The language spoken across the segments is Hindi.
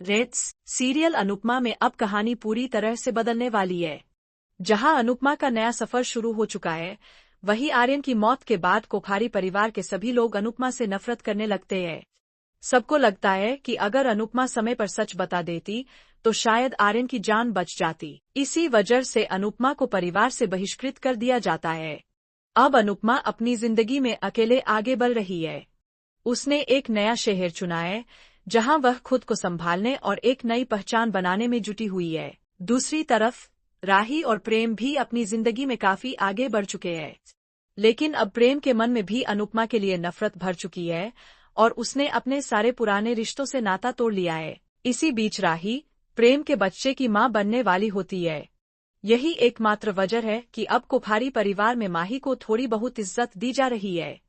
रेट्स सीरियल अनुपमा में अब कहानी पूरी तरह से बदलने वाली है। जहां अनुपमा का नया सफर शुरू हो चुका है, वहीं आर्यन की मौत के बाद कोठारी परिवार के सभी लोग अनुपमा से नफरत करने लगते हैं। सबको लगता है कि अगर अनुपमा समय पर सच बता देती तो शायद आर्यन की जान बच जाती। इसी वजह से अनुपमा को परिवार से बहिष्कृत कर दिया जाता है। अब अनुपमा अपनी जिंदगी में अकेले आगे बढ़ रही है। उसने एक नया शहर चुना है, जहां वह खुद को संभालने और एक नई पहचान बनाने में जुटी हुई है। दूसरी तरफ राही और प्रेम भी अपनी जिंदगी में काफी आगे बढ़ चुके हैं। लेकिन अब प्रेम के मन में भी अनुपमा के लिए नफरत भर चुकी है और उसने अपने सारे पुराने रिश्तों से नाता तोड़ लिया है। इसी बीच राही प्रेम के बच्चे की मां बनने वाली होती है। यही एकमात्र वजह है कि अब कोठारी परिवार में माही को थोड़ी बहुत इज्जत दी जा रही है।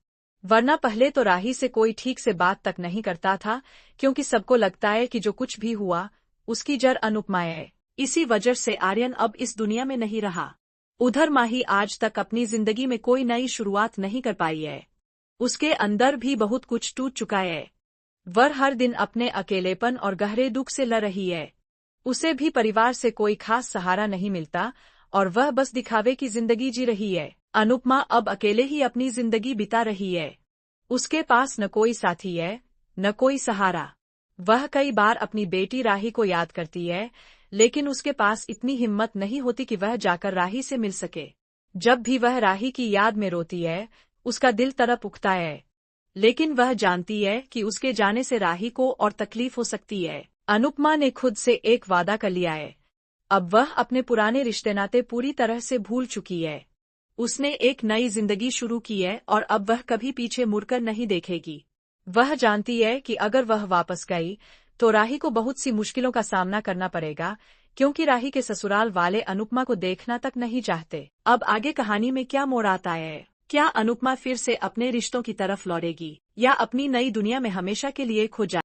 वरना पहले तो राही से कोई ठीक से बात तक नहीं करता था, क्योंकि सबको लगता है कि जो कुछ भी हुआ उसकी जड़ अनुपमा है। इसी वजह से आर्यन अब इस दुनिया में नहीं रहा। उधर माही आज तक अपनी जिंदगी में कोई नई शुरुआत नहीं कर पाई है। उसके अंदर भी बहुत कुछ टूट चुका है। वह हर दिन अपने अकेलेपन और गहरे दुख से लड़ रही है। उसे भी परिवार से कोई खास सहारा नहीं मिलता और वह बस दिखावे की जिंदगी जी रही है। अनुपमा अब अकेले ही अपनी जिंदगी बिता रही है। उसके पास न कोई साथी है, न कोई सहारा। वह कई बार अपनी बेटी राही को याद करती है, लेकिन उसके पास इतनी हिम्मत नहीं होती कि वह जाकर राही से मिल सके। जब भी वह राही की याद में रोती है, उसका दिल तड़प उठता है। लेकिन वह जानती है कि उसके जाने से राही को और तकलीफ हो सकती है। अनुपमा ने खुद से एक वादा कर लिया है। अब वह अपने पुराने रिश्ते नाते पूरी तरह से भूल चुकी है। उसने एक नई जिंदगी शुरू की है और अब वह कभी पीछे मुड़कर नहीं देखेगी। वह जानती है कि अगर वह वापस गई तो राही को बहुत सी मुश्किलों का सामना करना पड़ेगा, क्योंकि राही के ससुराल वाले अनुपमा को देखना तक नहीं चाहते। अब आगे कहानी में क्या मोड़ आता है? क्या अनुपमा फिर से अपने रिश्तों की तरफ लौटेगी या अपनी नई दुनिया में हमेशा के लिए खो जाएगी?